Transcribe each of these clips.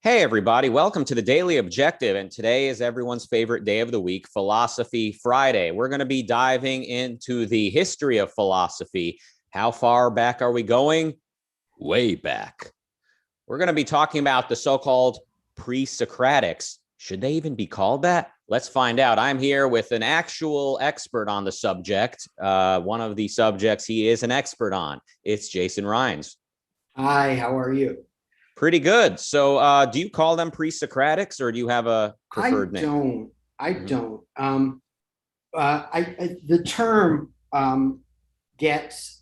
Hey, everybody. Welcome to the Daily Objective. And today is everyone's favorite day of the week, Philosophy Friday. We're going to be diving into the history of philosophy. How far back are we going? Way back. We're going to be talking about the so-called presocratics. Should they even be called that? Let's find out. I'm here with an actual expert on the subject. One of the subjects he is an expert on. It's Jason Rheins. Hi, how are you? Pretty good. So do you call them pre-Socratics or do you have a preferred name? I don't. The term gets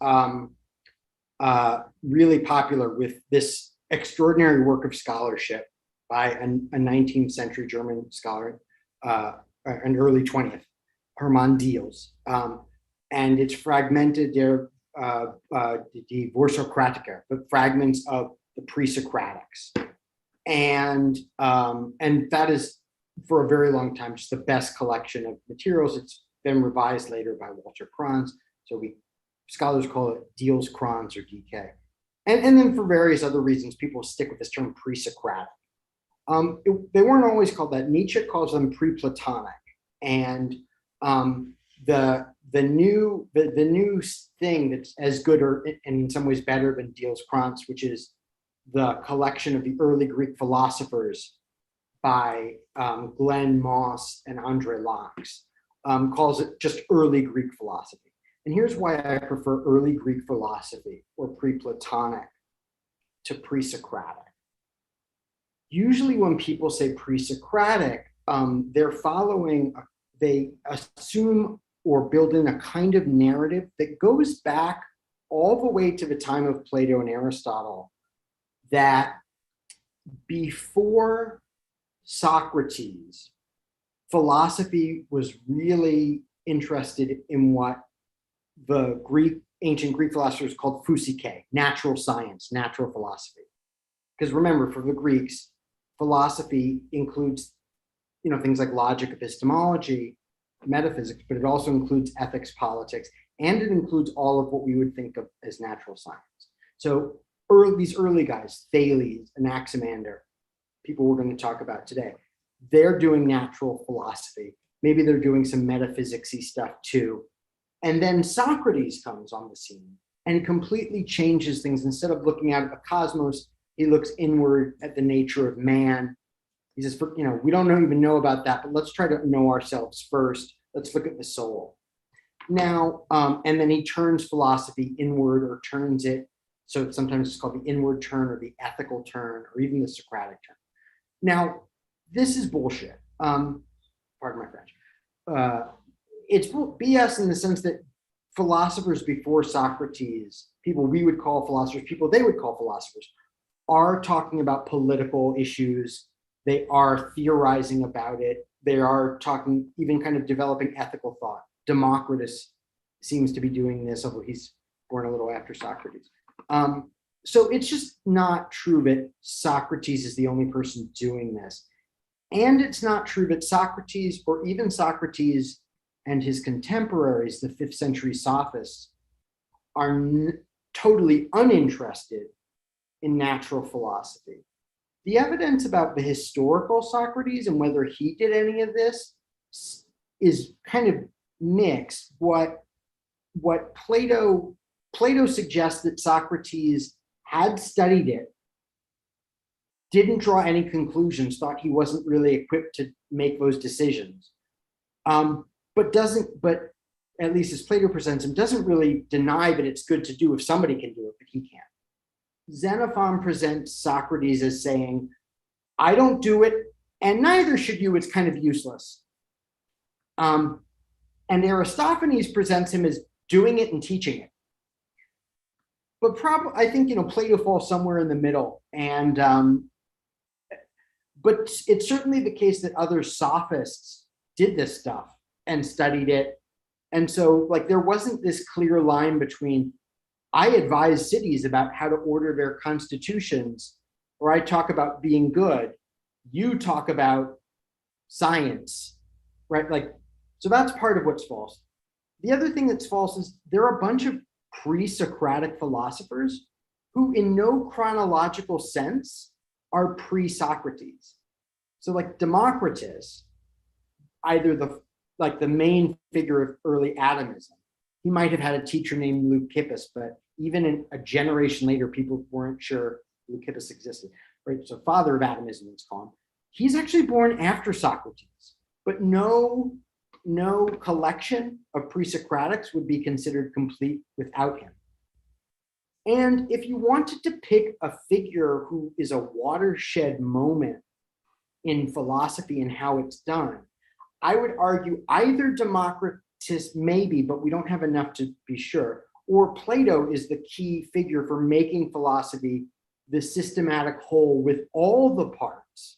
really popular with this extraordinary work of scholarship by a 19th century German scholar, an early 20th, Hermann Diels. And it's fragmented there, the Vorsokratica, the fragments of the pre-Socratics, and that is for a very long time just the best collection of materials. It's been revised later by Walter Kranz, so scholars call it Diels, Kranz, or DK, and then for various other reasons people stick with this term pre-Socratic. They weren't always called that. Nietzsche calls them pre-Platonic, and the new thing that's as good or and in some ways better than Diels, Kranz, which is the collection of the early Greek philosophers by Glenn Moss and Andre Laux, calls it just early Greek philosophy. And here's why I prefer early Greek philosophy or pre-Platonic to pre-Socratic. Usually when people say pre-Socratic, they assume or build in a kind of narrative that goes back all the way to the time of Plato and Aristotle, that before Socrates, philosophy was really interested in what the ancient Greek philosophers called physikai, natural science, natural philosophy. Because remember, for the Greeks, philosophy includes, things like logic, epistemology, metaphysics, but it also includes ethics, politics, and it includes all of what we would think of as natural science. So these early guys, Thales, Anaximander, people we're going to talk about today, they're doing natural philosophy. Maybe they're doing some metaphysics-y stuff too. And then Socrates comes on the scene and completely changes things. Instead of looking at the cosmos, he looks inward at the nature of man. He says, we don't even know about that, but let's try to know ourselves first. Let's look at the soul. Now, and then he turns philosophy inward, or turns it, so sometimes it's called the inward turn or the ethical turn or even the Socratic turn. Now, this is bullshit. Pardon my French. It's BS in the sense that philosophers before Socrates, people we would call philosophers, people they would call philosophers, are talking about political issues. They are theorizing about it. They are talking, even kind of developing ethical thought. Democritus seems to be doing this, although he's born a little after Socrates. So it's just not true that Socrates is the only person doing this. And it's not true that Socrates, or even Socrates and his contemporaries, the 5th century sophists, are totally uninterested in natural philosophy. The evidence about the historical Socrates and whether he did any of this is kind of mixed. What Plato suggests that Socrates had studied it, didn't draw any conclusions, thought he wasn't really equipped to make those decisions, but at least as Plato presents him, doesn't really deny that it's good to do if somebody can do it, but he can't. Xenophon presents Socrates as saying, I don't do it, and neither should you, it's kind of useless. And Aristophanes presents him as doing it and teaching it. But I think Plato falls somewhere in the middle, and but it's certainly the case that other sophists did this stuff and studied it, and so there wasn't this clear line between I advise cities about how to order their constitutions, or I talk about being good, you talk about science, right? So that's part of what's false. The other thing that's false is there are a bunch of pre-Socratic philosophers who, in no chronological sense, are pre-Socrates. So like Democritus, either the main figure of early atomism, he might have had a teacher named Leucippus, but even a generation later, people weren't sure Leucippus existed, right? So father of atomism, let's call him. He's actually born after Socrates, but no collection of presocratics would be considered complete without him. And if you wanted to pick a figure who is a watershed moment in philosophy and how it's done, I would argue either Democritus, maybe, but we don't have enough to be sure, or Plato is the key figure for making philosophy the systematic whole with all the parts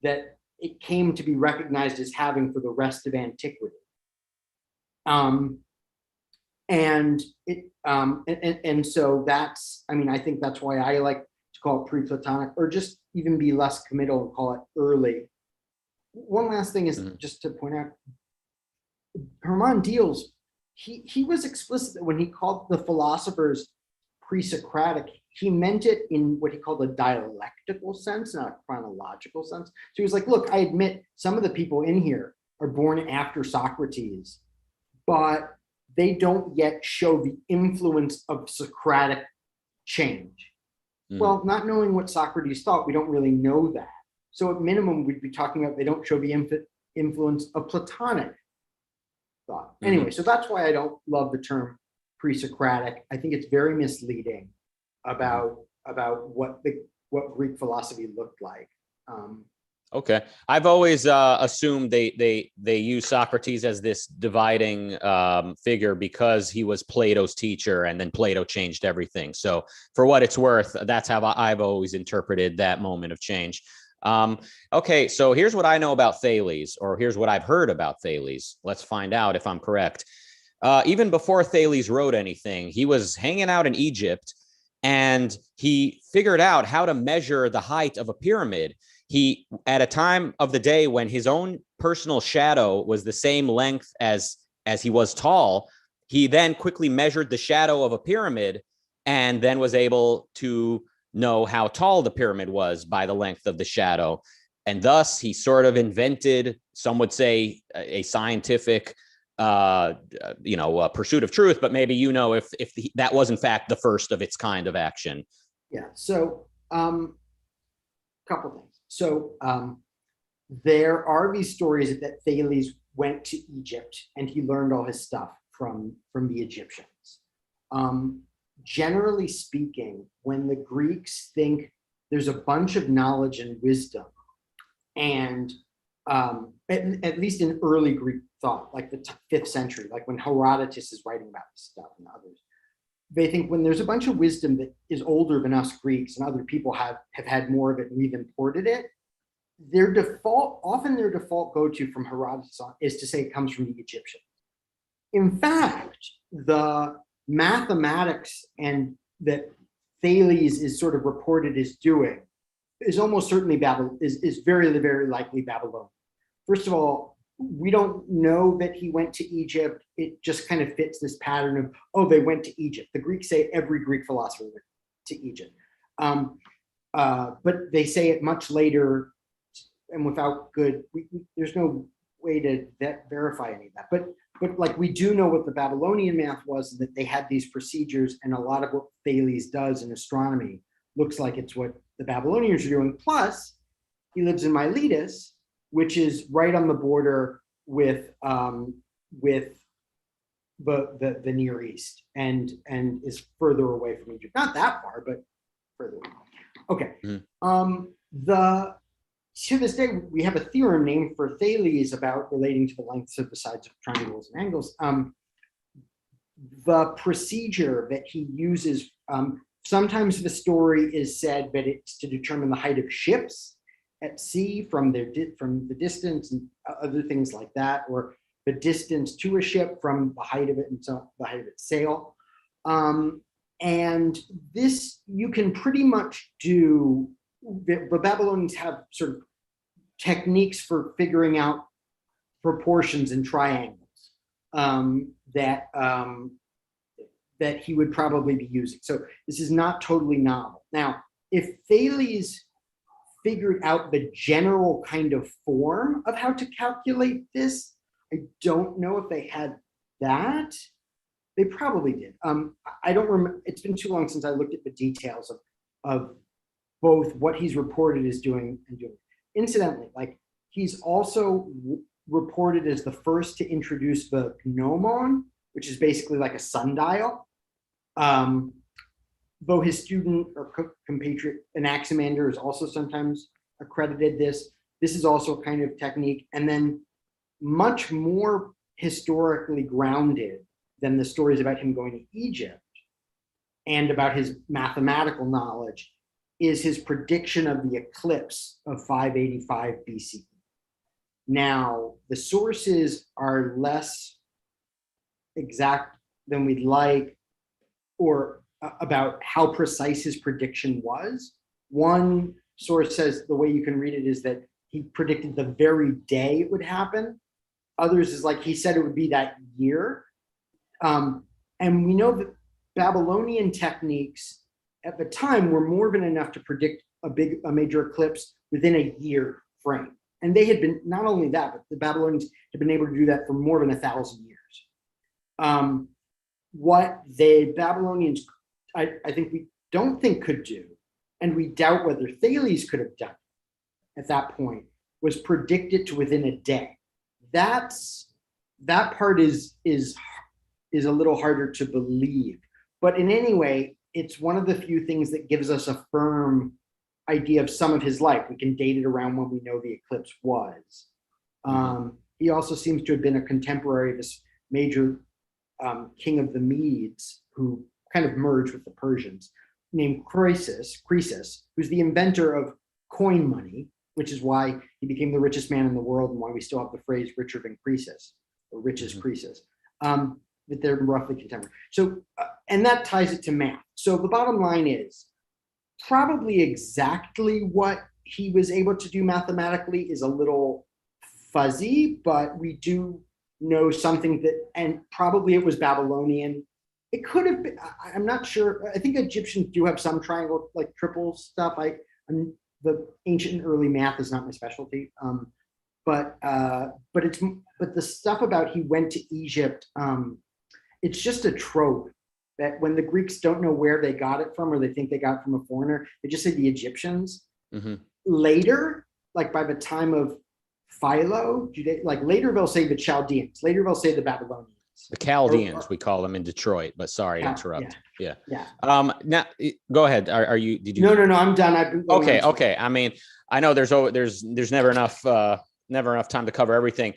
that it came to be recognized as having for the rest of antiquity. And so that's, I mean, I think that's why I like to call it pre-Platonic, or just even be less committal and call it early. One last thing is just to point out, Hermann Diels, he was explicit that when he called the philosophers pre-Socratic, he meant it in what he called a dialectical sense, not a chronological sense. So he was like, look, I admit some of the people in here are born after Socrates, but they don't yet show the influence of Socratic change. Well, not knowing what Socrates thought, we don't really know that. So at minimum, we'd be talking about they don't show the influence of Platonic thought. Anyway, so that's why I don't love the term pre-Socratic. I think it's very misleading about what Greek philosophy looked like. Okay, I've always assumed they use Socrates as this dividing figure because he was Plato's teacher, and then Plato changed everything. So for what it's worth, that's how I've always interpreted that moment of change. Okay, so here's what I know about Thales, or here's what I've heard about Thales. Let's find out if I'm correct. Even before Thales wrote anything, he was hanging out in Egypt, and he figured out how to measure the height of a pyramid. He, at a time of the day when his own personal shadow was the same length as he was tall, he then quickly measured the shadow of a pyramid and then was able to know how tall the pyramid was by the length of the shadow. And thus he sort of invented, some would say, a scientific pursuit of truth, but maybe if that was in fact the first of its kind of action. Yeah. So couple things. So there are these stories that Thales went to Egypt and he learned all his stuff from the Egyptians. Generally speaking, when the Greeks think there's a bunch of knowledge and wisdom, and at least in early Greek thought, like the 5th century, like when Herodotus is writing about this stuff and others, they think when there's a bunch of wisdom that is older than us Greeks and other people have had more of it and we've imported it, their default go-to from Herodotus is to say it comes from the Egyptians. In fact, the mathematics and that Thales is sort of reported as doing is almost certainly is very, very likely Babylonian. First of all, we don't know that he went to Egypt. It just kind of fits this pattern of, oh, they went to Egypt. The Greeks say every Greek philosopher went to Egypt. But they say it much later and without there's no way to verify any of that. But like we do know what the Babylonian math was, and that they had these procedures, and a lot of what Thales does in astronomy looks like it's what the Babylonians are doing. Plus, he lives in Miletus, which is right on the border with the Near East, and is further away from Egypt. Not that far, but further away. Okay. To this day, we have a theorem named for Thales about relating to the lengths of the sides of triangles and angles. The procedure that he uses, sometimes the story is said that it's to determine the height of ships at sea from the distance and other things like that, or the distance to a ship from the height of it, and so the height of its sail. And this you can pretty much do. The Babylonians have sort of techniques for figuring out proportions in triangles that he would probably be using. So this is not totally novel. Now, if Thales figured out the general kind of form of how to calculate this. I don't know if they had that. They probably did. I don't remember. It's been too long since I looked at the details of both what he's reported as doing and doing. Incidentally, like he's also reported as the first to introduce the gnomon, which is basically like a sundial. Though his student or compatriot Anaximander is also sometimes accredited this. This is also a kind of technique. And then much more historically grounded than the stories about him going to Egypt and about his mathematical knowledge is his prediction of the eclipse of 585 BCE. Now, the sources are less exact than we'd like, or about how precise his prediction was. One source says the way you can read it is that he predicted the very day it would happen. Others is like he said it would be that year. And we know that Babylonian techniques at the time were more than enough to predict a major eclipse within a year frame. And they had been, not only that, but the Babylonians had been able to do that for more than 1,000 years. What the Babylonians, I think we don't think could do, and we doubt whether Thales could have done at that point, was predict it to within a day. That part is a little harder to believe. But in any way, it's one of the few things that gives us a firm idea of some of his life. We can date it around when we know the eclipse was. He also seems to have been a contemporary of this major king of the Medes, who kind of merged with the Persians, named Croesus, who's the inventor of coin money, which is why he became the richest man in the world and why we still have the phrase richer than Croesus, or rich as Croesus. But they're roughly contemporary. So, and that ties it to math. So the bottom line is probably exactly what he was able to do mathematically is a little fuzzy, but we do know something that, and probably it was Babylonian. It could have been, I'm not sure. I think Egyptians do have some triangle, like triple stuff. The ancient and early math is not my specialty. But the stuff about he went to Egypt, it's just a trope that when the Greeks don't know where they got it from, or they think they got it from a foreigner, they just say the Egyptians. Later, like by the time of Philo, later they'll say the Chaldeans, later they'll say the Babylonians. The Chaldeans, we call them in Detroit, but sorry to interrupt. Yeah. Now, go ahead. Are you, did you? No, I'm done. I've been Okay. I mean, I know there's never enough time to cover everything.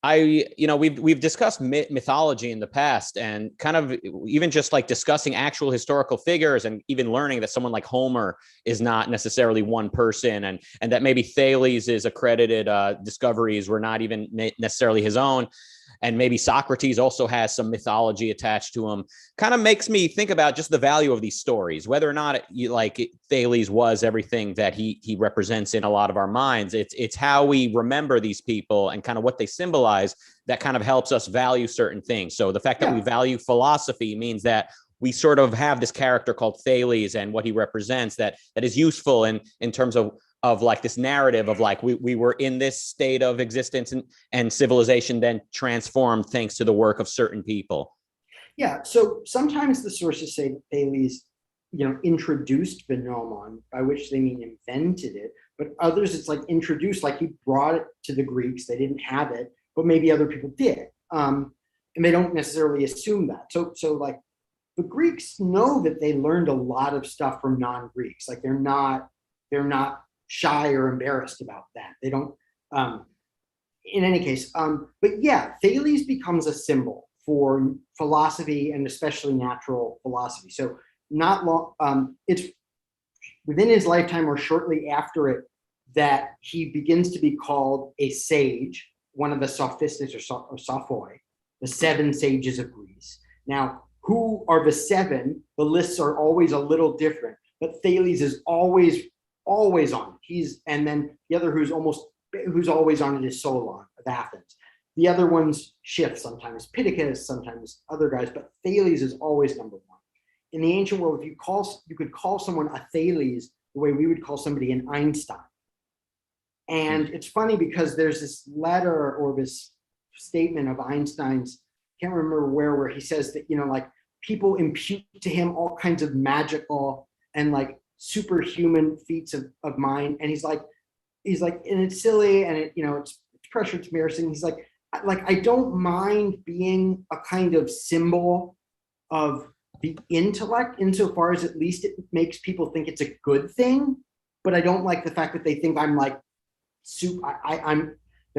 We've discussed mythology in the past, and kind of even just like discussing actual historical figures, and even learning that someone like Homer is not necessarily one person, and that maybe Thales' accredited discoveries were not even necessarily his own. And maybe Socrates also has some mythology attached to him. Kind of makes me think about just the value of these stories, whether or not Thales was everything that he represents in a lot of our minds. It's how we remember these people and kind of what they symbolize that kind of helps us value certain things. So the fact that we value philosophy means that we sort of have this character called Thales and what he represents that is useful in terms of like this narrative of like we were in this state of existence and civilization then transformed thanks to the work of certain people. Yeah, so sometimes the sources say that Thales, introduced the gnomon, by which they mean invented it, but others it's like introduced, like he brought it to the Greeks, they didn't have it, but maybe other people did. And they don't necessarily assume that. So like the Greeks know that they learned a lot of stuff from non-Greeks. Like they're not shy or embarrassed about that. They don't, in any case, but yeah, Thales becomes a symbol for philosophy and especially natural philosophy. So not long, it's within his lifetime or shortly after it that he begins to be called a sage, one of the sophistics or sophoi, the 7 sages of Greece. Now, who are the 7? The lists are always a little different, but Thales is always on it. And then the other who's always on it is Solon of Athens. The other ones shift, sometimes Pittacus, sometimes other guys, but Thales is always number 1. In the ancient world, if you could call someone a Thales the way we would call somebody an Einstein. And it's funny because there's this letter or this statement of Einstein's, I can't remember where he says that, like people impute to him all kinds of magical and like superhuman feats of mind. And he's like, and it's silly and it's pressure, it's embarrassing. He's like, I don't mind being a kind of symbol of the intellect insofar as at least it makes people think it's a good thing. But I don't like the fact that they think I'm like,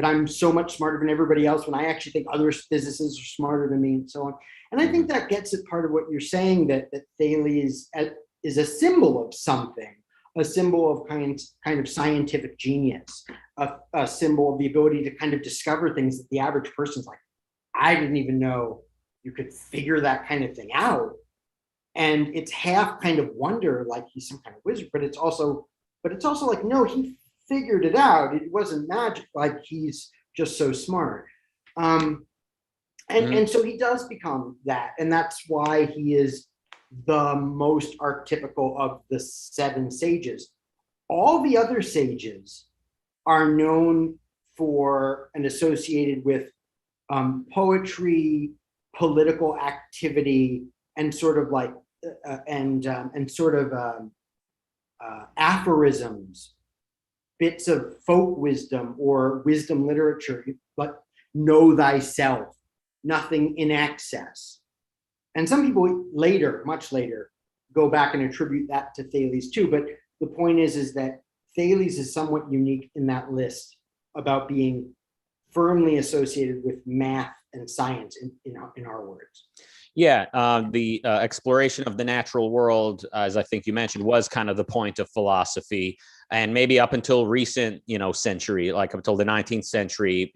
I'm so much smarter than everybody else when I actually think other physicists are smarter than me and so on. And I think that gets at part of what you're saying, that Thales is a symbol of something, a symbol of kind of scientific genius, a symbol of the ability to kind of discover things that the average person's like, I didn't even know you could figure that kind of thing out. And it's half kind of wonder, like he's some kind of wizard, but it's also like, no, he figured it out. It wasn't magic, like he's just so smart. And so he does become that. And that's why he is the most archetypical of the 7 sages. All the other sages are known for and associated with poetry, political activity, and sort of like aphorisms, bits of folk wisdom or wisdom literature, but know thyself, nothing in excess. And some people later, much later, go back and attribute that to Thales too. But the point is that Thales is somewhat unique in that list about being firmly associated with math and science in our words. Yeah, the exploration of the natural world, as I think you mentioned, was kind of the point of philosophy. And maybe up until recent, century, like up until the 19th century,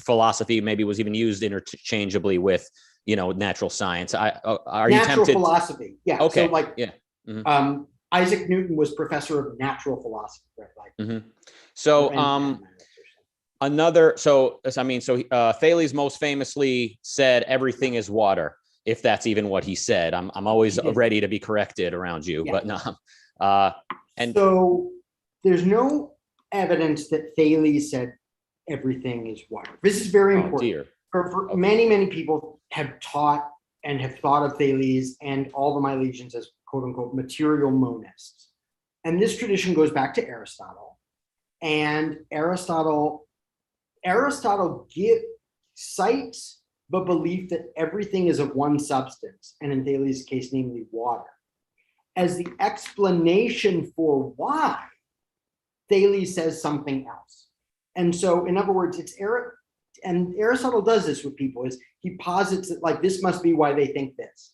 philosophy maybe was even used interchangeably with, natural science. Are you tempted? Natural philosophy, yeah. Okay. So like, yeah. Mm-hmm. Isaac Newton was professor of natural philosophy, right? Like, mm-hmm. So Thales most famously said everything is water, if that's even what he said. I'm always ready to be corrected around you, but no. And so there's no evidence that Thales said everything is water. This is very important. Dear. For many, many people have taught and have thought of Thales and all the Milesians as quote unquote material monists. And this tradition goes back to Aristotle. And Aristotle cites the belief that everything is of one substance, and in Thales' case, namely water, as the explanation for why Thales says something else. And so, in other words, and Aristotle does this with people, is he posits that like this must be why they think this.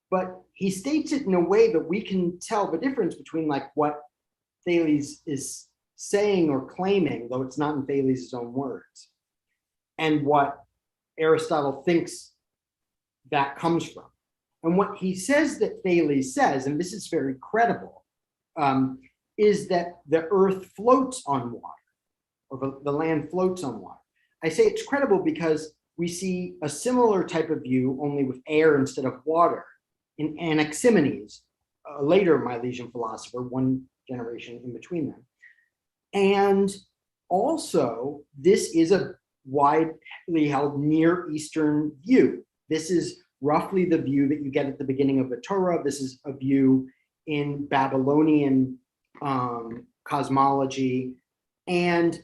But he states it in a way that we can tell the difference between like what Thales is saying or claiming, though it's not in Thales' own words, and what Aristotle thinks that comes from. And what he says that Thales says, and this is very credible, is that the earth floats on water, or the land floats on water. I say it's credible because we see a similar type of view, only with air instead of water, in Anaximenes, a later Milesian philosopher, one generation in between them. And also, this is a widely held Near Eastern view. This is roughly the view that you get at the beginning of the Torah. This is a view in Babylonian cosmology and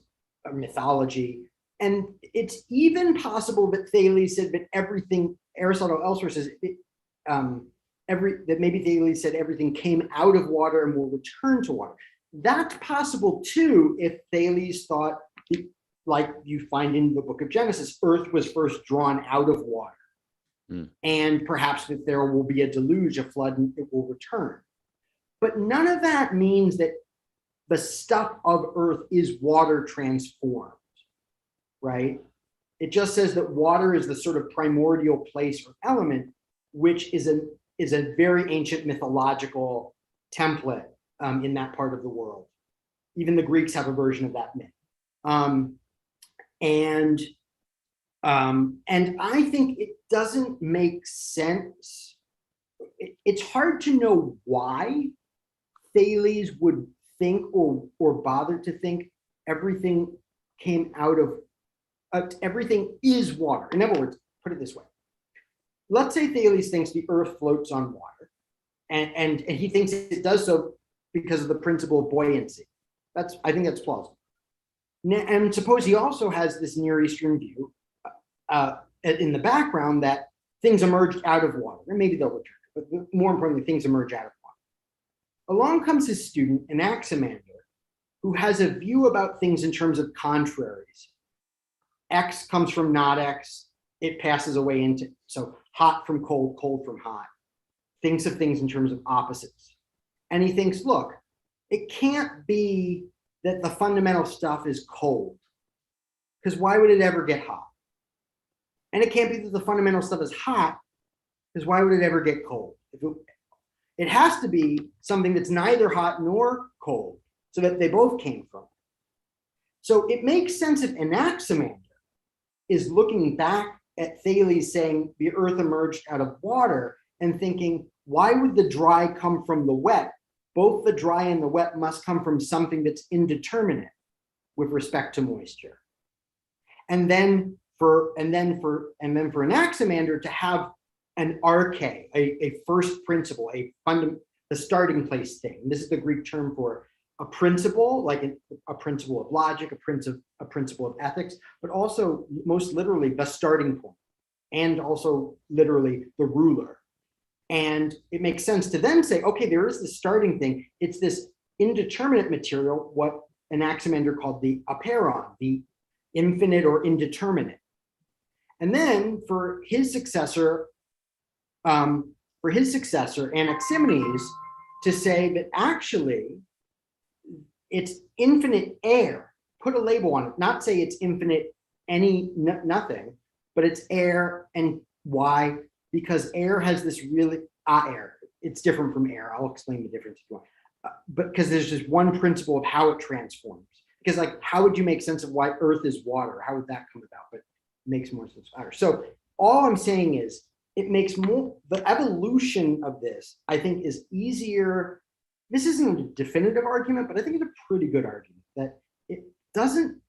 mythology. And it's even possible that Thales said that everything, Aristotle elsewhere says, that maybe Thales said everything came out of water and will return to water. That's possible too if Thales thought, like you find in the book of Genesis, earth was first drawn out of water. And perhaps that there will be a deluge, a flood, and it will return. But none of that means that the stuff of earth is water transformed, right? It just says that water is the sort of primordial place or element, which is a very ancient mythological template in that part of the world. Even the Greeks have a version of that myth. And I think it doesn't make sense. It's hard to know why Thales would think or bother to think everything came out of, everything is water. In other words, put it this way. Let's say Thales thinks the earth floats on water, and he thinks it does so because of the principle of buoyancy. I think that's plausible. And suppose he also has this Near Eastern view in the background that things emerged out of water, and maybe they'll return, but more importantly, things emerge out of water. Along comes his student, Anaximander, who has a view about things in terms of contraries. X comes from not X, it passes away into, so hot from cold, cold from hot. Thinks of things in terms of opposites. And he thinks, look, it can't be that the fundamental stuff is cold, because why would it ever get hot? And it can't be that the fundamental stuff is hot, because why would it ever get cold? It has to be something that's neither hot nor cold, so that they both came from. So it makes sense if Anaximander is looking back at Thales saying the earth emerged out of water and thinking, why would the dry come from the wet? Both the dry and the wet must come from something that's indeterminate with respect to moisture. And then for Anaximander to have an arche, a first principle, the starting place thing. This is the Greek term for a principle, like a principle of logic, a principle of ethics, but also most literally the starting point, and also literally the ruler. And it makes sense to then say, okay, there is the starting thing. It's this indeterminate material, what Anaximander called the apeiron, the infinite or indeterminate. And then for his successor, Anaximenes, to say that actually it's infinite air, put a label on it, not say it's infinite nothing, but it's air. And why? Because air has this really, air, it's different from air. I'll explain the difference if you want. But because there's just one principle of how it transforms. Because like, how would you make sense of why Earth is water? How would that come about? But it makes more sense with water. So all I'm saying is, it makes more, the evolution of this, I think, is easier. This isn't a definitive argument, but I think it's a pretty good argument that it doesn't,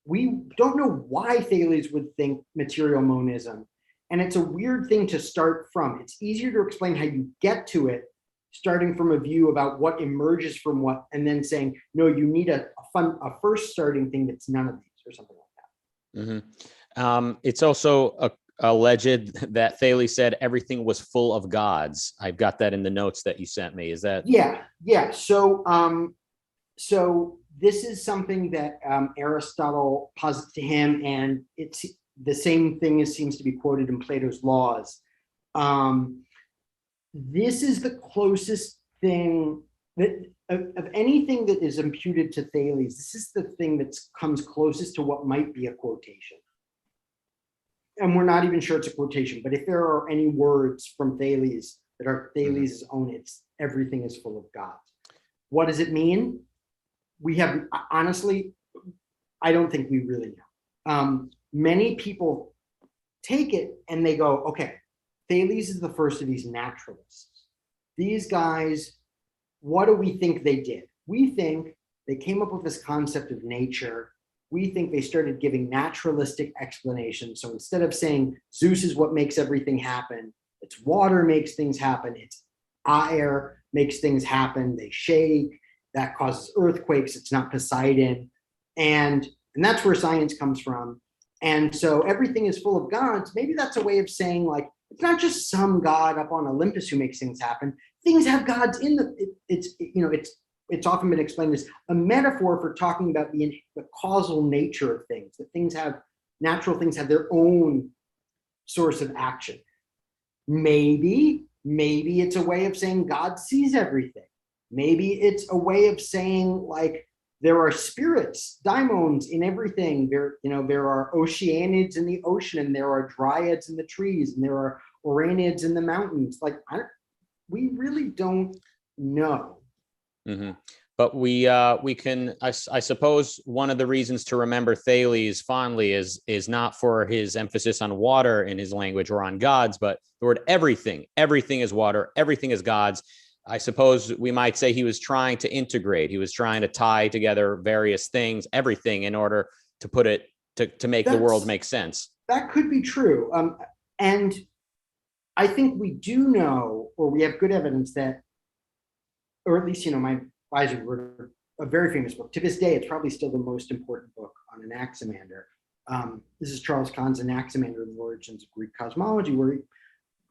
we don't know why Thales would think material monism. And it's a weird thing to start from. It's easier to explain how you get to it, starting from a view about what emerges from what, and then saying, no, you need a first starting thing that's none of these, or something like that. Mm-hmm. It's also alleged that Thales said everything was full of gods. I've got that in the notes that you sent me. Is that? Yeah. So this is something that Aristotle posits to him, and it's the same thing as seems to be quoted in Plato's Laws. This is the closest thing that of anything that is imputed to Thales. This is the thing that comes closest to what might be a quotation. And we're not even sure it's a quotation, but if there are any words from Thales that are Thales' own, it's everything is full of gods. What does it mean? We have, honestly, I don't think we really know. Many people take it and they go, okay, Thales is the first of these naturalists. These guys, what do we think they did? We think they came up with this concept of nature. We think they started giving naturalistic explanations. So instead of saying Zeus is what makes everything happen, it's water makes things happen, it's air makes things happen, they shake, that causes earthquakes, it's not Poseidon. And that's where science comes from. And so everything is full of gods. Maybe that's a way of saying, like, it's not just some god up on Olympus who makes things happen. Things have gods in them. It's often been explained as a metaphor for talking about the causal nature of things, that natural things have their own source of action. Maybe it's a way of saying God sees everything. Maybe it's a way of saying, like, there are spirits, daimons in everything. There are oceanids in the ocean, and there are dryads in the trees, and there are oranids in the mountains. Like, we really don't know. Mm-hmm. But we can, I suppose, one of the reasons to remember Thales fondly is not for his emphasis on water in his language or on gods, but the word everything. Everything is water. Everything is gods. I suppose we might say he was trying to integrate. He was trying to tie together various things, everything, in order to put it to make the world make sense. That could be true. And I think we do know, or we have good evidence that, or at least, my advisor wrote a very famous book. To this day, it's probably still the most important book on Anaximander. This is Charles Kahn's Anaximander and the Origins of Greek Cosmology, where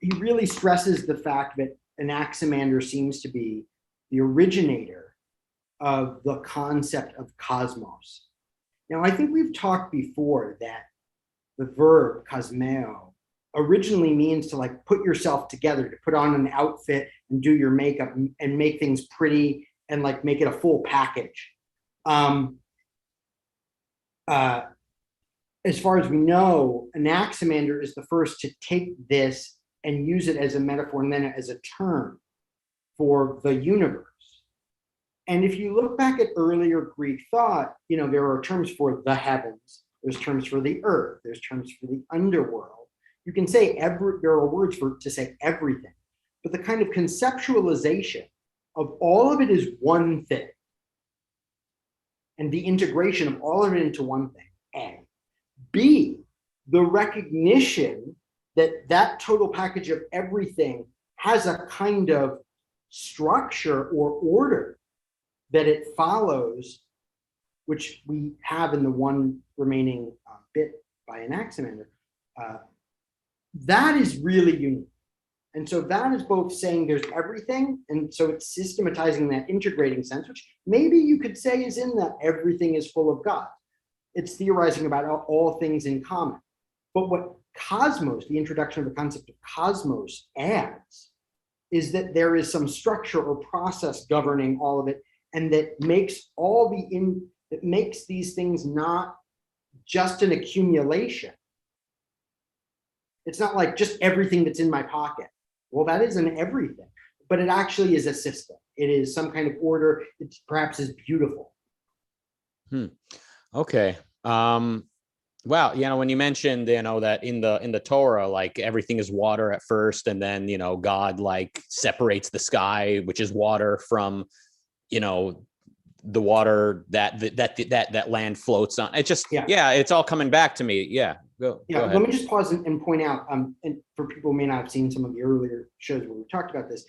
he really stresses the fact that Anaximander seems to be the originator of the concept of cosmos. Now, I think we've talked before that the verb kosmeo originally means to like put yourself together, to put on an outfit and do your makeup and make things pretty and like make it a full package. As far as we know, Anaximander is the first to take this and use it as a metaphor and then as a term for the universe. And if you look back at earlier Greek thought, there are terms for the heavens, there's terms for the earth, there's terms for the underworld. You can say there are words to say everything, but the kind of conceptualization of all of it is one thing, and the integration of all of it into one thing, A. B, the recognition that that total package of everything has a kind of structure or order that it follows, which we have in the one remaining bit by Anaximander. That is really unique. And so that is both saying there's everything, and so it's systematizing that integrating sense, which maybe you could say is in that everything is full of God. It's theorizing about all things in common. But what cosmos, the introduction of the concept of cosmos, adds is that there is some structure or process governing all of it, and that makes that makes these things not just an accumulation. It's not like just everything that's in my pocket. Well, that isn't everything, but it actually is a system. It is some kind of order. It perhaps is beautiful. Okay. Well, when you mentioned, that in the Torah, like everything is water at first, and then, God like separates the sky, which is water, from, the water that land floats on. It just, it's all coming back to me. Yeah. Go ahead. Let me just pause and point out, and for people who may not have seen some of the earlier shows where we talked about this,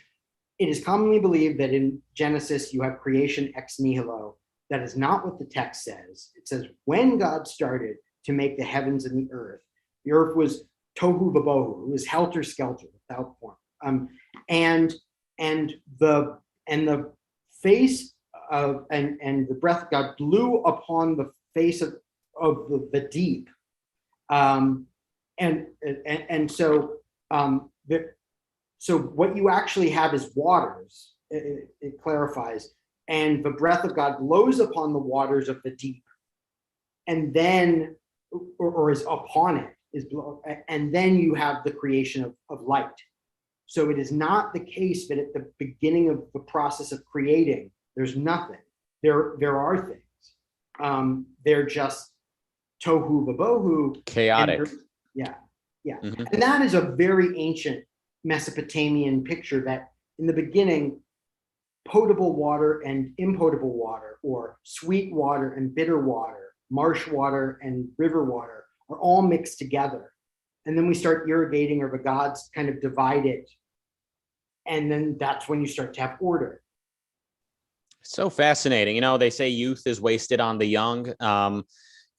it is commonly believed that in Genesis you have creation ex nihilo. That is not what the text says. It says when God started to make the heavens and the earth was tohu vabohu, it was helter skelter, without form. And the face of and the breath of God blew upon the face of the deep. So what you actually have is waters. It clarifies, and the breath of God blows upon the waters of the deep, and then, or is upon it, and then you have the creation of light. So it is not the case that at the beginning of the process of creating, there's nothing. There are things. They're just tohu vabohu, chaotic. Yeah. Mm-hmm. And that is a very ancient Mesopotamian picture that in the beginning, potable water and impotable water, or sweet water and bitter water, marsh water and river water, are all mixed together. And then we start irrigating, or the gods kind of divide it. And then that's when you start to have order. So fascinating. They say youth is wasted on the young.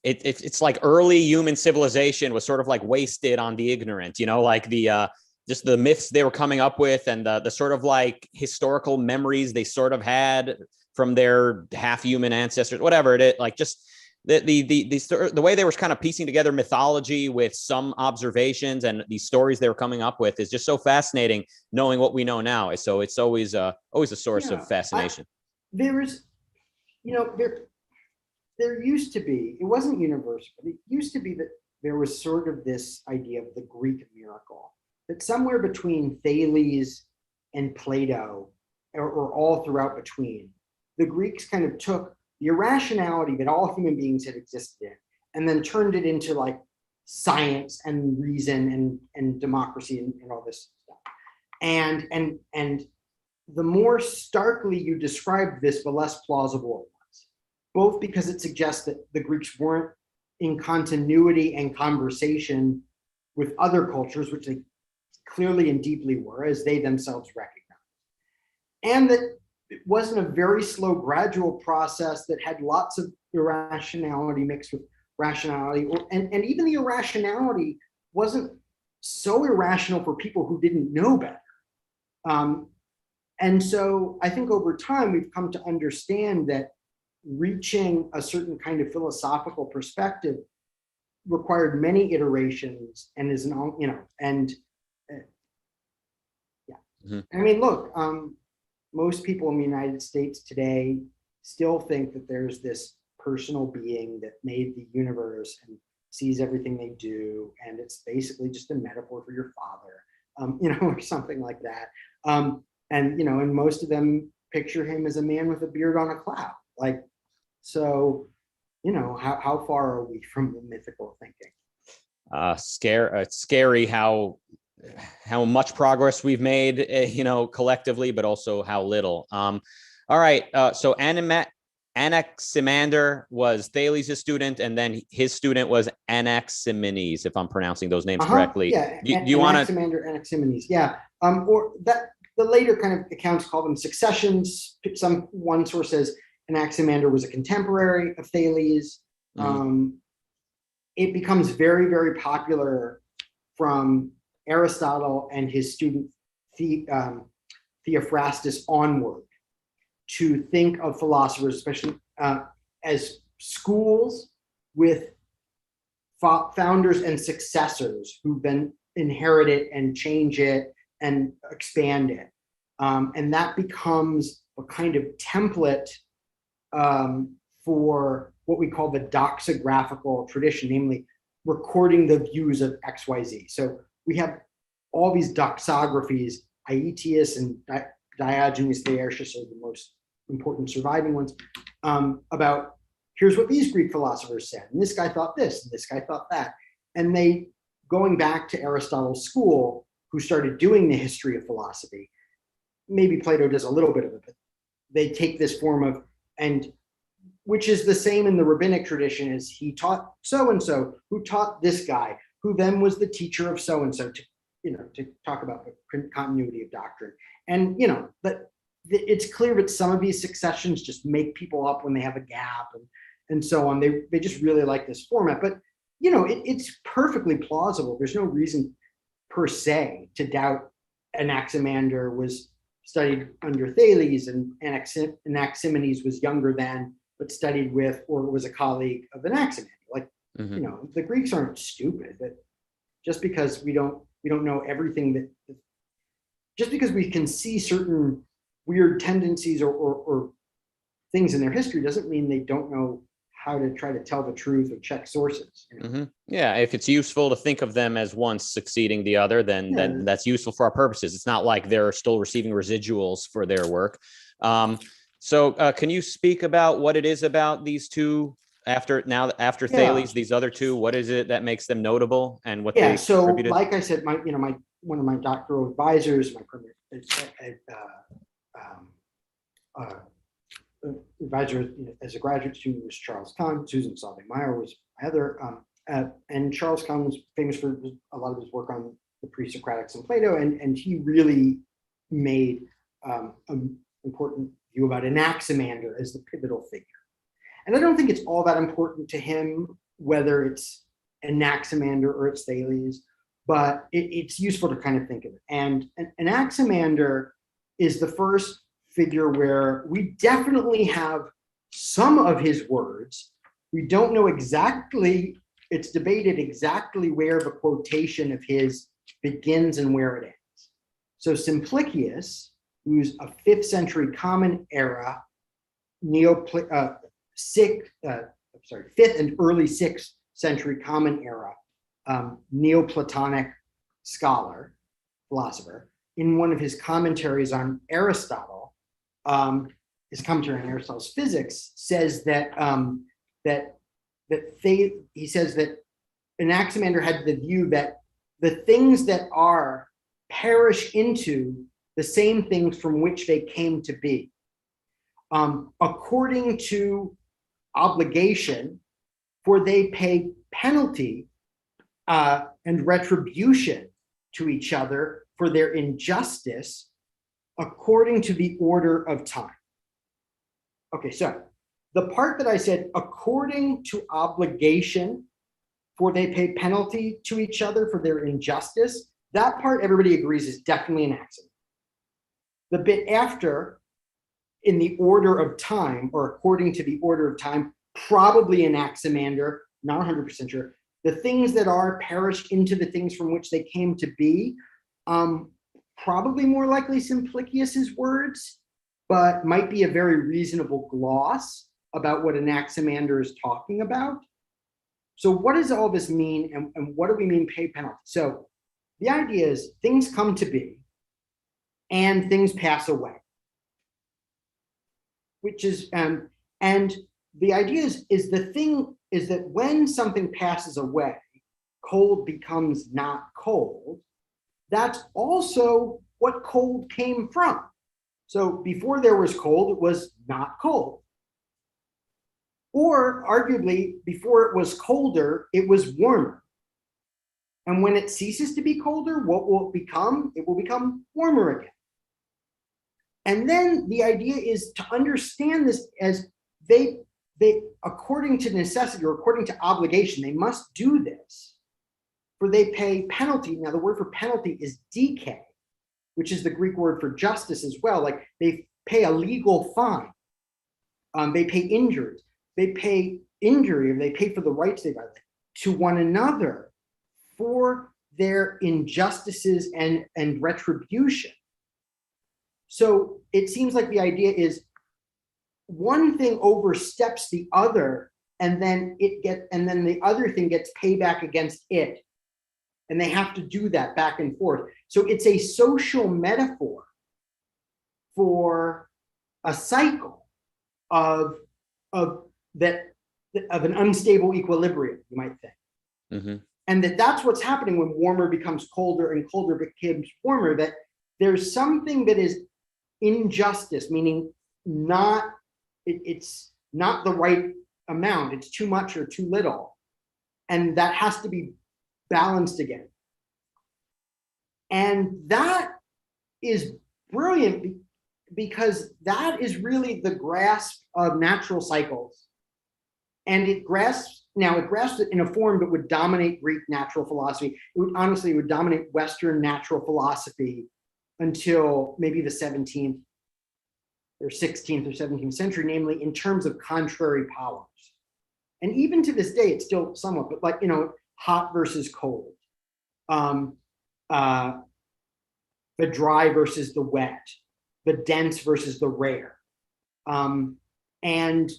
It's like early human civilization was sort of like wasted on the ignorant, like the just the myths they were coming up with, and the sort of like historical memories they sort of had from their half human ancestors, whatever it is, like just the way they were kind of piecing together mythology with some observations, and these stories they were coming up with is just so fascinating, knowing what we know now. So it's always a source of fascination. There used to be, it wasn't universal, but it used to be that there was sort of this idea of the Greek miracle, that somewhere between Thales and Plato, or all throughout between, the Greeks kind of took the irrationality that all human beings had existed in, and then turned it into like science and reason and democracy and all this stuff. And the more starkly you describe this, the less plausible it was, both because it suggests that the Greeks weren't in continuity and conversation with other cultures, which they clearly and deeply were, as they themselves recognized, and that it wasn't a very slow, gradual process that had lots of irrationality mixed with rationality, and even the irrationality wasn't so irrational for people who didn't know better. And so I think over time we've come to understand that reaching a certain kind of philosophical perspective required many iterations and is an, you know, and yeah. Mm-hmm. I mean, look, most people in the United States today still think that there's this personal being that made the universe and sees everything they do, and it's basically just a metaphor for your father, you know, or something like that. And you know, and most of them picture him as a man with a beard on a cloud. Like, so, you know, how far are we from the mythical thinking? It's scary how much progress we've made, you know, collectively, but also how little. All right, so Anaximander was Thales' student, and then his student was Anaximenes, if I'm pronouncing those names correctly. Yeah, do you want to? Anaximander, Anaximenes, yeah. Or that the later kind of accounts call them successions. One source says Anaximander was a contemporary of Thales. It becomes very, very popular from Aristotle and his student Theophrastus onward to think of philosophers, especially as schools with founders and successors who then inherit it and change it and expand it. And that becomes a kind of template for what we call the doxographical tradition, namely recording the views of XYZ. So we have all these doxographies. Aetius and Diogenes Laertius are the most important surviving ones, about here's what these Greek philosophers said, and this guy thought this, and this guy thought that. And they, going back to Aristotle's school, who started doing the history of philosophy, maybe Plato does a little bit of it, but they take this form of, and which is the same in the rabbinic tradition, as he taught so-and-so, who taught this guy, who then was the teacher of so-and-so, to, you know, to talk about the continuity of doctrine. And, you know, but it's clear that some of these successions just make people up when they have a gap and so on. They just really like this format, but, you know, it's perfectly plausible. There's no reason per se to doubt Anaximander was studied under Thales and Anaximenes was younger than, but studied with or was a colleague of Anaximander. Like, you know, the Greeks aren't stupid. That just because we don't know everything, that just because we can see certain weird tendencies or things in their history doesn't mean they don't know how to try to tell the truth or check sources. You know? Yeah, if it's useful to think of them as one succeeding the other, then that's useful for our purposes. It's not like they're still receiving residuals for their work. So can you speak about what it is about these two after Thales, these other two? What is it that makes them notable and what they contributed? So like I said, one of my doctoral advisors, my permanent advisor as a graduate student was Charles Kahn. Susan Salve-Meyer was my other, and Charles Kahn was famous for a lot of his work on the presocratics and Plato, and he really made an important view about Anaximander as the pivotal figure. And I don't think it's all that important to him whether it's Anaximander or it's Thales, but it's useful to kind of think of it. And Anaximander is the first figure where we definitely have some of his words. We don't know exactly, it's debated exactly where the quotation of his begins and where it ends. So Simplicius, who's a 5th century Common Era, 5th and early 6th century Common Era Neoplatonic scholar, philosopher, in one of his commentaries on Aristotle, his commentary on Aristotle's physics says that he says that Anaximander had the view that the things that are perish into the same things from which they came to be. According to obligation, for they pay penalty and retribution to each other for their injustice according to the order of time. Okay, so the part that I said, according to obligation, for they pay penalty to each other for their injustice, that part everybody agrees is definitely an accident. The bit after, in the order of time, or according to the order of time, probably an Anaximander, not 100% sure. The things that are perish into the things from which they came to be, probably more likely Simplicius's words, but might be a very reasonable gloss about what Anaximander is talking about. So what does all this mean, and what do we mean pay penalty? So the idea is things come to be and things pass away, which is, and the idea is the thing is that when something passes away, cold becomes not cold. That's also what cold came from. So before there was cold, it was not cold. Or arguably, before it was colder, it was warmer. And when it ceases to be colder, what will it become? It will become warmer again. And then the idea is to understand this as they according to necessity or according to obligation, they must do this, for they pay penalty. Now the word for penalty is dike, which is the Greek word for justice as well. Like they pay a legal fine. They pay injuries. They pay injury, or they pay for the rights they violate to one another for their injustices and retribution. So it seems like the idea is one thing oversteps the other, and then the other thing gets payback against it. And they have to do that back and forth. So it's a social metaphor for a cycle of an unstable equilibrium, you might think. Mm-hmm. And that's what's happening when warmer becomes colder and colder becomes warmer, that there's something that is injustice, meaning it's not the right amount, it's too much or too little. And that has to be balanced again. And that is brilliant because that is really the grasp of natural cycles. And it grasps it in a form that would dominate Greek natural philosophy. It would dominate Western natural philosophy until maybe the 17th or 16th or 17th century, namely in terms of contrary powers. And even to this day, it's still somewhat, but like, hot versus cold, the dry versus the wet, the dense versus the rare, and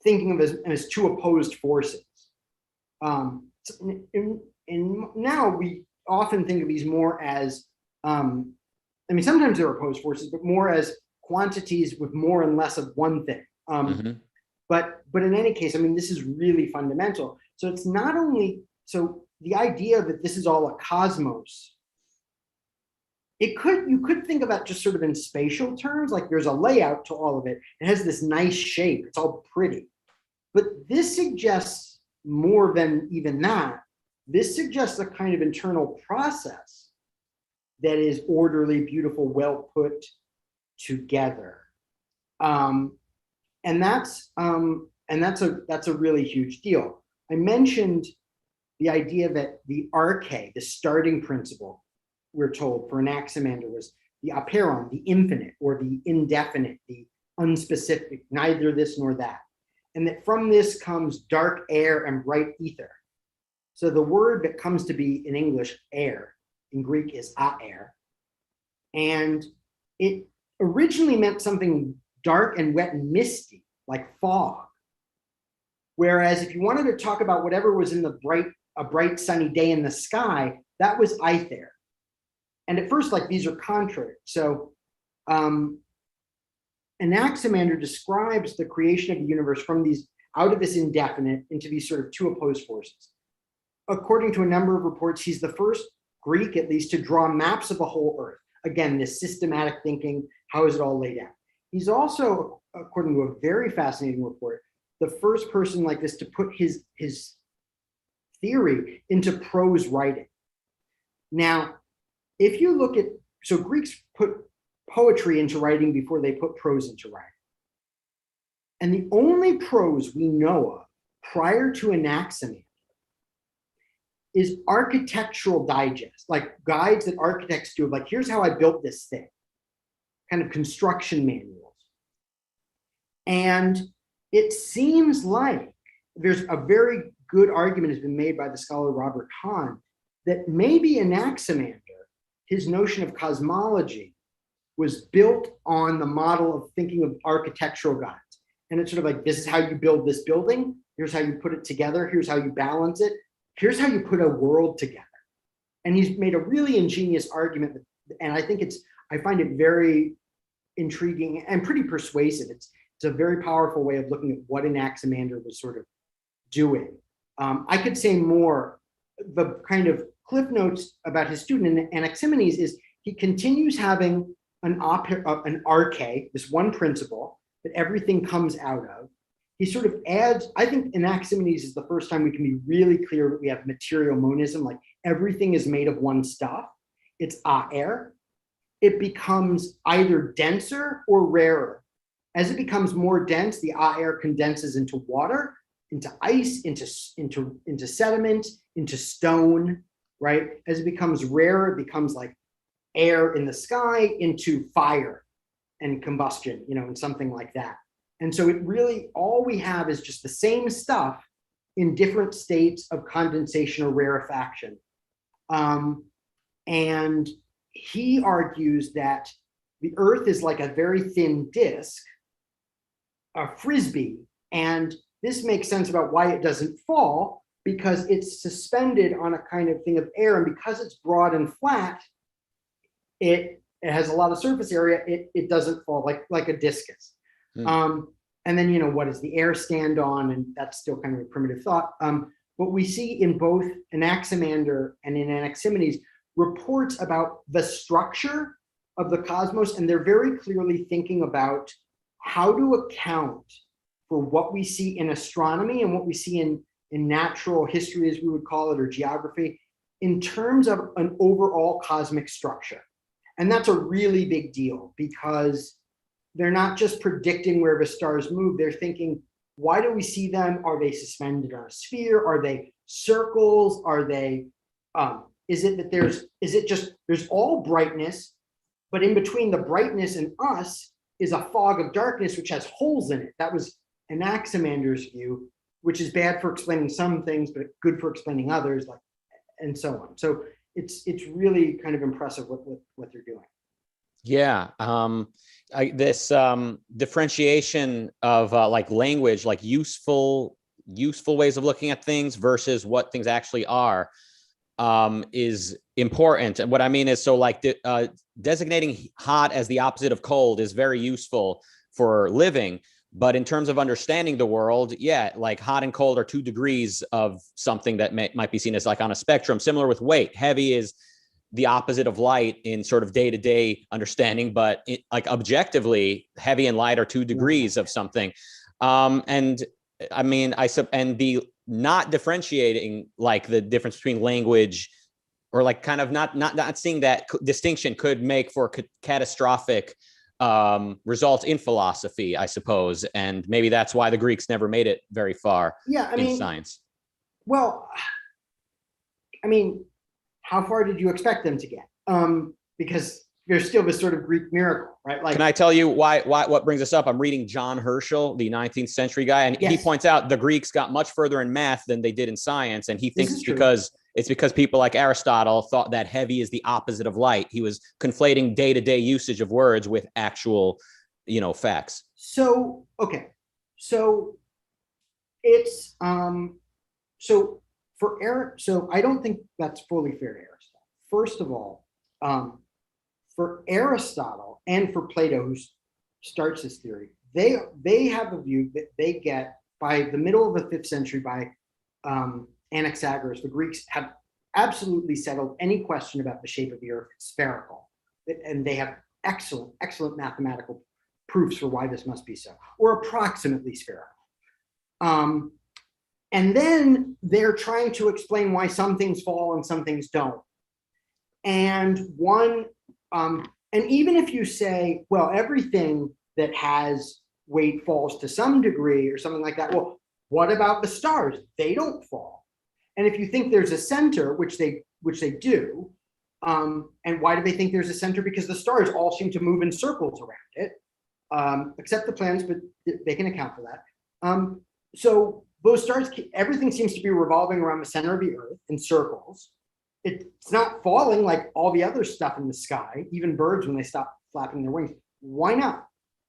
thinking of as two opposed forces. And now we often think of these more as, sometimes they're opposed forces, but more as quantities with more and less of one thing. But in any case, this is really fundamental. So it's not only, so the idea that this is all a cosmos, you could think about just sort of in spatial terms, like there's a layout to all of it. It has this nice shape, it's all pretty. But this suggests more than even that. This suggests a kind of internal process that is orderly, beautiful, well put together. And that's a really huge deal. I mentioned the idea that the arche, the starting principle, we're told for Anaximander, was the apeiron, the infinite, or the indefinite, the unspecific, neither this nor that. And that from this comes dark air and bright ether. So the word that comes to be in English, air, in Greek is aer. And it originally meant something dark and wet and misty, like fog. Whereas if you wanted to talk about whatever was in a bright sunny day in the sky, that was aether. And at first, like, these are contrary. So Anaximander describes the creation of the universe from out of this indefinite into these sort of two opposed forces. According to a number of reports, he's the first Greek, at least, to draw maps of the whole Earth. again, this systematic thinking, how is it all laid out? He's also, according to a very fascinating report, the first person like this to put his theory into prose writing. Now, if you look at, so Greeks put poetry into writing before they put prose into writing. And the only prose we know of prior to Anaximander is architectural digest, like guides that architects do, like, here's how I built this thing, kind of construction manuals. And it seems like there's a very good argument has been made by the scholar Robert Hahn that maybe Anaximander, his notion of cosmology, was built on the model of thinking of architectural guides. And it's sort of like, this is how you build this building. Here's how you put it together. Here's how you balance it. Here's how you put a world together. And he's made a really ingenious argument. And I think I find it very intriguing and pretty persuasive. It's a very powerful way of looking at what Anaximander was sort of doing. I could say more. The kind of cliff notes about his student Anaximenes is he continues having an arche, this one principle that everything comes out of. He sort of adds, I think Anaximenes is the first time we can be really clear that we have material monism, like everything is made of one stuff. It's air. It becomes either denser or rarer. As it becomes more dense, the air condenses into water, into ice, into sediment, into stone, right? As it becomes rarer, it becomes like air in the sky into fire and combustion, and something like that. And so it really, all we have is just the same stuff in different states of condensation or rarefaction. And he argues that the Earth is like a very thin disk, a frisbee, and this makes sense about why it doesn't fall, because it's suspended on a kind of thing of air, and because it's broad and flat, it has a lot of surface area, it doesn't fall like a discus. And then, what does the air stand on? And that's still kind of a primitive thought. What we see in both Anaximander and in Anaximenes reports about the structure of the cosmos, and they're very clearly thinking about how to account for what we see in astronomy and what we see in natural history, as we would call it, or geography, in terms of an overall cosmic structure. And that's a really big deal, because they're not just predicting where the stars move. They're thinking, why do we see them? Are they suspended on a sphere? Are they circles? Are they, is it there's all brightness, but in between the brightness and us is a fog of darkness, which has holes in it. That was Anaximander's view, which is bad for explaining some things, but good for explaining others, and so on. So it's really kind of impressive what they're doing. Yeah. This differentiation of like language, like useful ways of looking at things versus what things actually are, is important. And what I mean is, so like designating hot as the opposite of cold is very useful for living. But in terms of understanding the world, yeah, like hot and cold are 2 degrees of something that might be seen as like on a spectrum. Similar with weight. Heavy is the opposite of light in sort of day-to-day understanding, but like objectively, heavy and light are 2 degrees of something. And I mean, and the not differentiating like the difference between language, or like kind of not seeing that distinction could make for catastrophic results in philosophy, I suppose. And maybe that's why the Greeks never made it very far in science. Well, I mean, how far did you expect them to get? Because there's still this sort of Greek miracle, right? Like, can I tell you what brings us up? I'm reading John Herschel, the 19th century guy, and he points out the Greeks got much further in math than they did in science. And he thinks it's because people like Aristotle thought that heavy is the opposite of light. He was conflating day-to-day usage of words with actual, facts. So, okay. So it's, so I don't think that's fully fair to Aristotle. First of all, for Aristotle and for Plato, who starts this theory, they have a view that they get by the middle of the 5th century by Anaxagoras. The Greeks have absolutely settled any question about the shape of the earth. It's spherical. and they have excellent mathematical proofs for why this must be so, or approximately spherical. And then they're trying to explain why some things fall and some things don't. And even if you say, well, everything that has weight falls to some degree or something like that, well, what about the stars? They don't fall. And if you think there's a center, which they do, and why do they think there's a center? Because the stars all seem to move in circles around it, except the planets, but they can account for that. So those stars, everything seems to be revolving around the center of the Earth in circles. It's not falling like all the other stuff in the sky, even birds when they stop flapping their wings. Why not?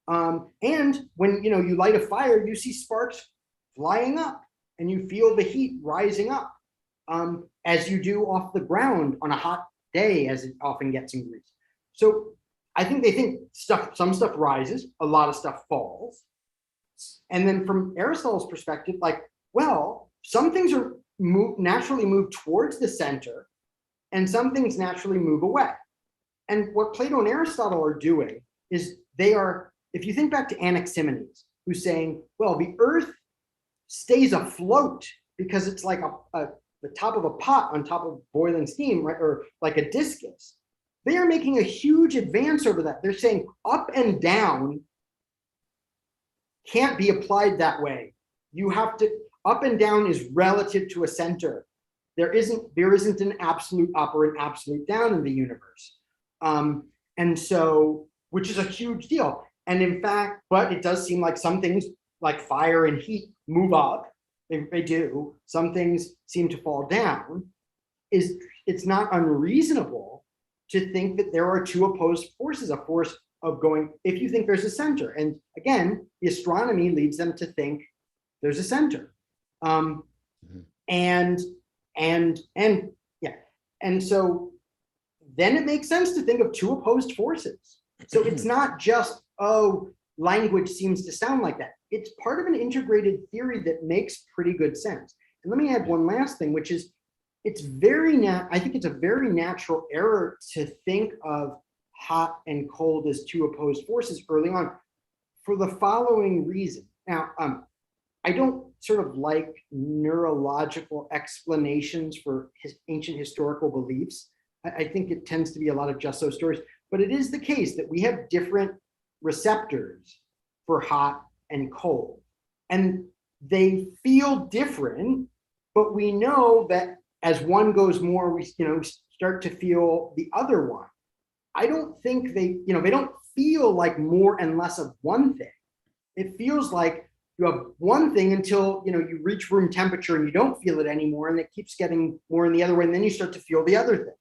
And when you light a fire, you see sparks flying up, and you feel the heat rising up, as you do off the ground on a hot day, as it often gets in Greece. So I think they think some stuff rises, a lot of stuff falls. And then from Aristotle's perspective, like, well, some things are naturally move towards the center, and some things naturally move away. And what Plato and Aristotle are doing is if you think back to Anaximenes, who's saying, well, the Earth stays afloat because it's like the top of a pot on top of boiling steam, right? Or like a discus. They are making a huge advance over that. They're saying up and down can't be applied that way. You have to, up and down is relative to a center. There isn't an absolute up or an absolute down in the universe. And so, which is a huge deal. And in fact, but it does seem like some things like fire and heat move up. They do. Some things seem to fall down. It's not unreasonable to think that there are two opposed forces, a force of going, if you think there's a center. And again, the astronomy leads them to think there's a center. And so then it makes sense to think of two opposed forces. So it's not just, oh, language seems to sound like that. It's part of an integrated theory that makes pretty good sense. And let me add one last thing, which is I think it's a very natural error to think of hot and cold as two opposed forces early on for the following reason. Now, I don't sort of like neurological explanations for ancient historical beliefs. I think it tends to be a lot of just so stories, but it is the case that we have different receptors for hot and cold, and they feel different, but we know that as one goes more, we start to feel the other one. I don't think they don't feel like more and less of one thing. It feels like you have one thing until you reach room temperature and you don't feel it anymore, and it keeps getting more in the other way, and then you start to feel the other thing.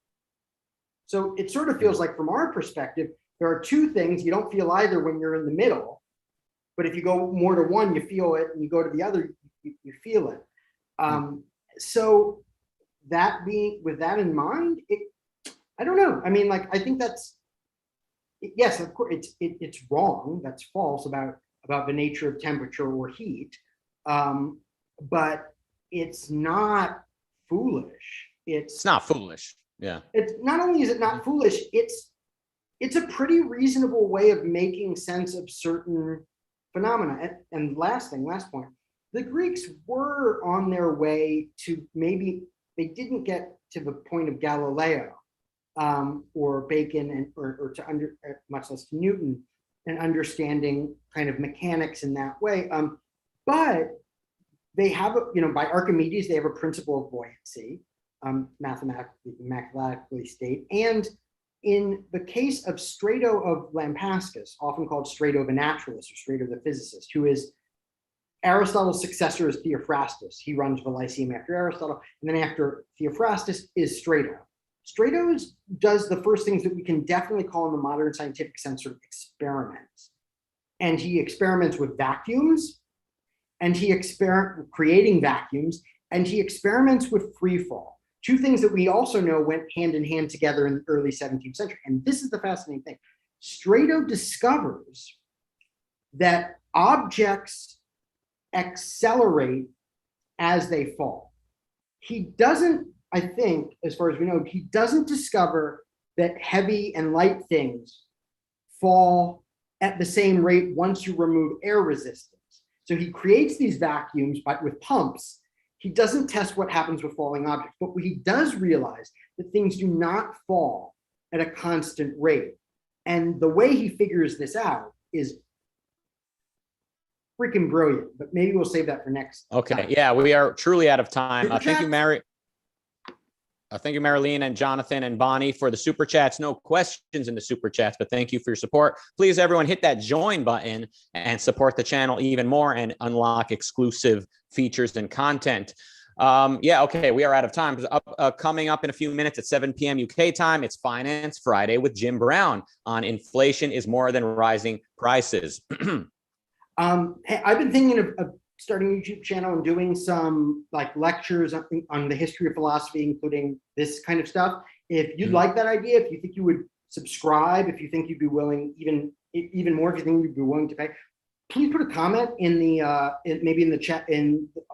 So it sort of feels like, from our perspective, there are two things. You don't feel either when you're in the middle, but if you go more to one, you feel it, and you go to the other, you feel it. So with that in mind, I don't know. I mean, like, I think yes, of course, it's wrong. That's false about the nature of temperature or heat, but it's not foolish. It's not foolish. Yeah. It's not only is it not foolish, it's a pretty reasonable way of making sense of certain phenomena. And last point, the Greeks were on their way to, maybe they didn't get to the point of Galileo or Bacon or to much less Newton, and understanding kind of mechanics in that way. But they have, by Archimedes, they have a principle of buoyancy, mathematically state. And in the case of Strato of Lampascus, often called Strato the naturalist or Strato the physicist, who is Aristotle's successor is Theophrastus. He runs the Lyceum after Aristotle, and then after Theophrastus is Strato. Strato does the first things that we can definitely call in the modern scientific sense sort of experiments. And he experiments with vacuums, and he creating vacuums, and he experiments with free fall. Two things that we also know went hand in hand together in the early 17th century. And this is the fascinating thing. Strato discovers that objects accelerate as they fall. He doesn't, I think, as far as we know, he doesn't discover that heavy and light things fall at the same rate once you remove air resistance. So he creates these vacuums, but with pumps. He doesn't test what happens with falling objects, but he does realize that things do not fall at a constant rate. And the way he figures this out is freaking brilliant, but maybe we'll save that for next time. Yeah, we are truly out of time. Thank Thank you, Marilyn and Jonathan and Bonnie, for the super chats. No questions in the super chats, but thank you for your support. Please, everyone, hit that join button and support the channel even more and unlock exclusive features and content. We are out of time. Coming up in a few minutes at 7 p.m. UK time, it's Finance Friday with Jim Brown on inflation is more than rising prices. Hey, I've been thinking of starting a YouTube channel and doing some like lectures on the history of philosophy, including this kind of stuff. If you'd like that idea, if you think you would subscribe, if you think you'd be willing, even more, if you think you'd be willing to pay, please put a comment in the maybe in the chat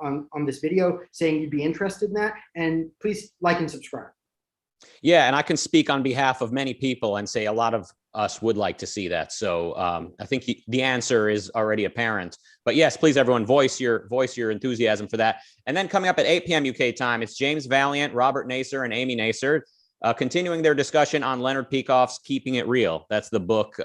on this video saying you'd be interested in that, and please like and subscribe. Yeah, and I can speak on behalf of many people and say a lot of us would like to see that. So I think the answer is already apparent. But yes, please, everyone, voice your enthusiasm for that. And then coming up at 8 p.m. UK time, it's James Valiant, Robert Nasr, and Amy Nasr continuing their discussion on Leonard Peikoff's Keeping It Real. That's the book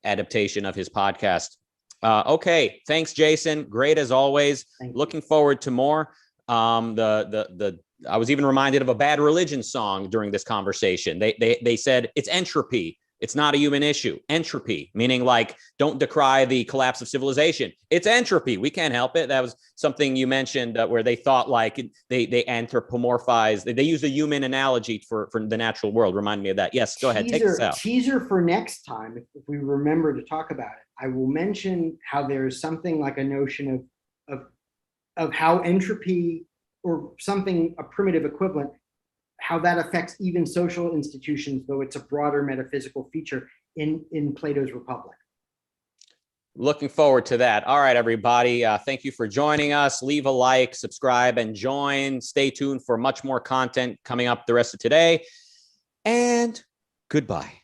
adaptation of his podcast. Okay, thanks, Jason. Great as always. Looking forward to more. I was even reminded of a Bad Religion song during this conversation. They said it's entropy. It's not a human issue. Entropy, meaning like, don't decry the collapse of civilization. It's entropy. We can't help it. That was something you mentioned where they thought like they anthropomorphize. They use a human analogy for the natural world. Remind me of that. Yes, go ahead. Take this out. Teaser for next time, if we remember to talk about it, I will mention how there's something like a notion of how entropy or something, a primitive equivalent, how that affects even social institutions, though it's a broader metaphysical feature in Plato's Republic. Looking forward to that. All right, everybody. Thank you for joining us. Leave a like, subscribe, and join. Stay tuned for much more content coming up the rest of today. And goodbye.